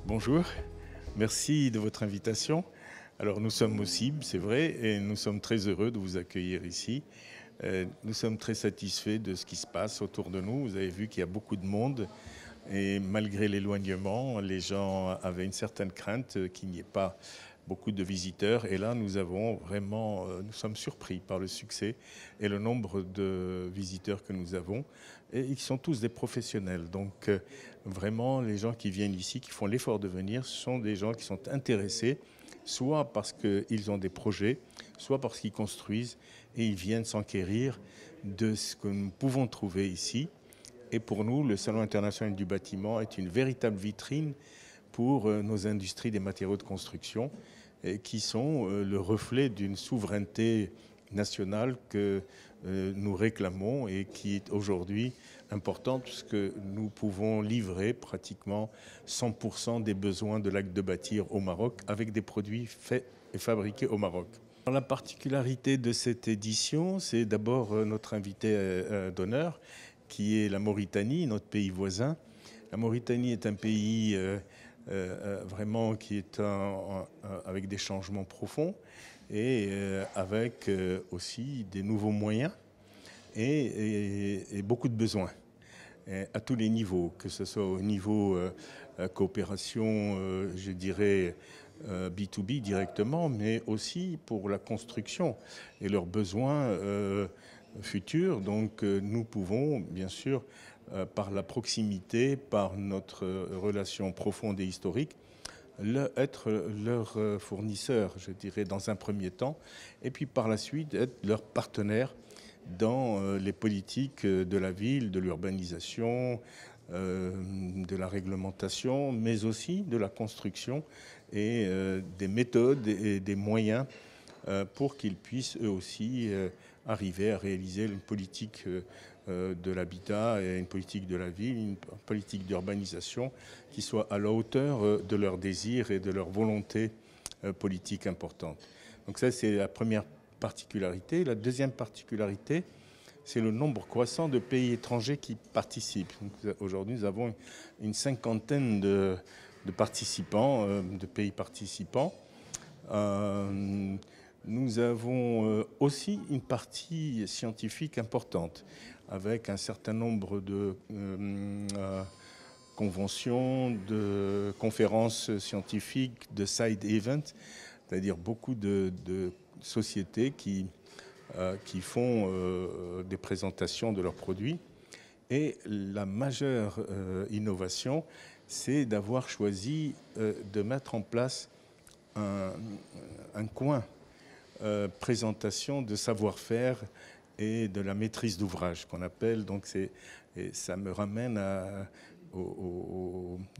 Bonjour, merci de votre invitation. Alors nous sommes au CIB, c'est vrai, et nous sommes très heureux de vous accueillir ici. Nous sommes très satisfaits de ce qui se passe autour de nous. Vous avez vu qu'il y a beaucoup de monde et malgré l'éloignement, les gens avaient une certaine crainte qu'il n'y ait pas beaucoup de visiteurs. Et là, nous avons vraiment, nous sommes surpris par le succès et le nombre de visiteurs que nous avons. Et ils sont tous des professionnels. Donc vraiment, les gens qui viennent ici, qui font l'effort de venir, ce sont des gens qui sont intéressés, soit parce qu'ils ont des projets, soit parce qu'ils construisent et ils viennent s'enquérir de ce que nous pouvons trouver ici. Et pour nous, le Salon international du bâtiment est une véritable vitrine pour nos industries des matériaux de construction qui sont le reflet d'une souveraineté nationale que nous réclamons et qui est aujourd'hui importante puisque nous pouvons livrer pratiquement 100% des besoins de l'Acte de bâtir au Maroc avec des produits faits et fabriqués au Maroc. La particularité de cette édition, c'est d'abord notre invité d'honneur qui est la Mauritanie, notre pays voisin. La Mauritanie est un pays vraiment qui est avec des changements profonds et avec aussi des nouveaux moyens et beaucoup de besoins à tous les niveaux, que ce soit au niveau coopération, je dirais, B2B directement, mais aussi pour la construction et leurs besoins futurs. Donc nous pouvons, bien sûr, par la proximité, par notre relation profonde et historique, être leur fournisseur, je dirais, dans un premier temps, et puis par la suite être leur partenaire dans les politiques de la ville, de l'urbanisation, de la réglementation, mais aussi de la construction et des méthodes et des moyens pour qu'ils puissent eux aussi arriver à réaliser une politique de l'habitat et une politique de la ville, une politique d'urbanisation qui soit à la hauteur de leurs désirs et de leur volonté politique importante. Donc ça, c'est la première particularité. La deuxième particularité, c'est le nombre croissant de pays étrangers qui participent. Aujourd'hui, nous avons une cinquantaine de participants, de pays participants. Nous avons aussi une partie scientifique importante, avec un certain nombre de conventions, de conférences scientifiques, de side events, c'est-à-dire beaucoup de sociétés qui font des présentations de leurs produits. Et la majeure innovation, c'est d'avoir choisi de mettre en place un coin présentation de savoir-faire et de la maîtrise d'ouvrage qu'on appelle. Donc et ça me ramène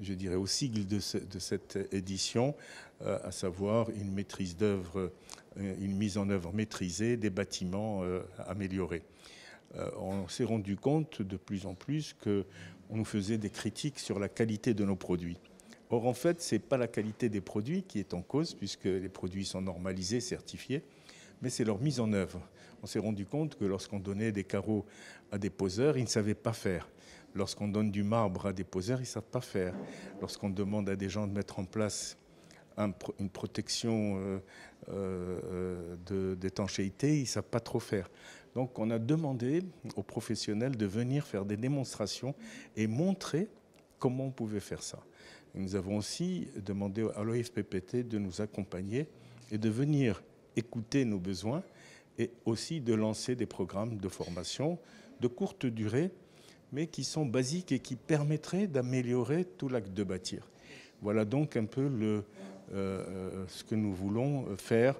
je dirais au sigle de cette édition, à savoir une maîtrise d'œuvre, une mise en œuvre maîtrisée des bâtiments améliorés. On s'est rendu compte de plus en plus qu'on nous faisait des critiques sur la qualité de nos produits. Or, en fait, ce n'est pas la qualité des produits qui est en cause, puisque les produits sont normalisés, certifiés, mais c'est leur mise en œuvre. On s'est rendu compte que lorsqu'on donnait des carreaux à des poseurs, ils ne savaient pas faire. Lorsqu'on donne du marbre à des poseurs, ils ne savent pas faire. Lorsqu'on demande à des gens de mettre en place une protection d'étanchéité, ils ne savent pas trop faire. Donc on a demandé aux professionnels de venir faire des démonstrations et montrer comment on pouvait faire ça. Et nous avons aussi demandé à l'OFPPT de nous accompagner et de venir écouter nos besoins et aussi de lancer des programmes de formation de courte durée, mais qui sont basiques et qui permettraient d'améliorer tout l'acte de bâtir. Voilà donc un peu ce que nous voulons faire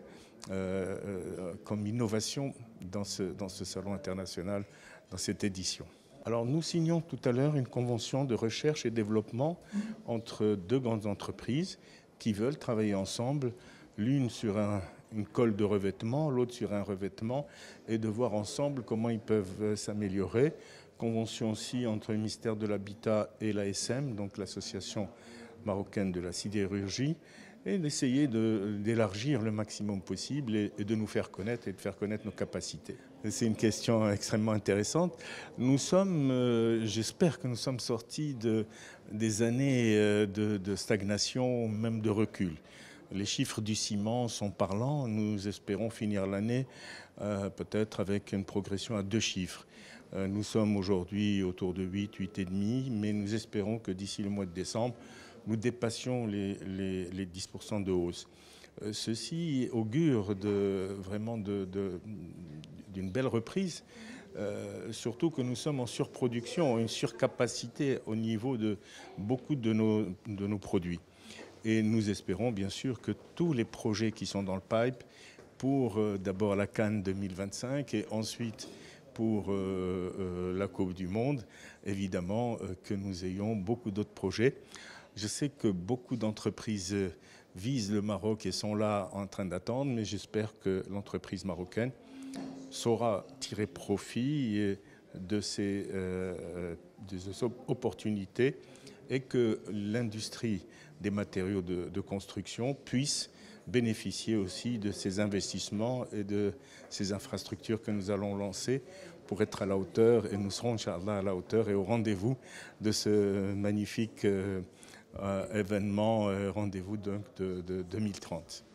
comme innovation dans ce salon international, dans cette édition. Alors nous signons tout à l'heure une convention de recherche et développement entre deux grandes entreprises qui veulent travailler ensemble, l'une sur une colle de revêtement, l'autre sur un revêtement, et de voir ensemble comment ils peuvent s'améliorer. Convention aussi entre le ministère de l'Habitat et l'ASM, donc l'Association marocaine de la sidérurgie, et d'essayer d'élargir le maximum possible et de nous faire connaître et de faire connaître nos capacités. C'est une question extrêmement intéressante. Nous sommes, j'espère que nous sommes sortis des années de stagnation, même de recul. Les chiffres du ciment sont parlants. Nous espérons finir l'année peut-être avec une progression à 2 chiffres. Nous sommes aujourd'hui autour de 8, 8,5, mais nous espérons que d'ici le mois de décembre, nous dépassions les 10% de hausse. Ceci augure vraiment d'une belle reprise, surtout que nous sommes en surproduction, une surcapacité au niveau de beaucoup de nos produits. Et nous espérons bien sûr que tous les projets qui sont dans le pipe, pour d'abord la Cannes 2025 et ensuite pour la Coupe du Monde, évidemment que nous ayons beaucoup d'autres projets. Je sais que beaucoup d'entreprises visent le Maroc et sont là en train d'attendre, mais j'espère que l'entreprise marocaine saura tirer profit de ces opportunités et que l'industrie des matériaux de construction puisse bénéficier aussi de ces investissements et de ces infrastructures que nous allons lancer pour être à la hauteur, et nous serons, Inch'Allah, à la hauteur et au rendez-vous de ce magnifique événement, rendez-vous de 2030.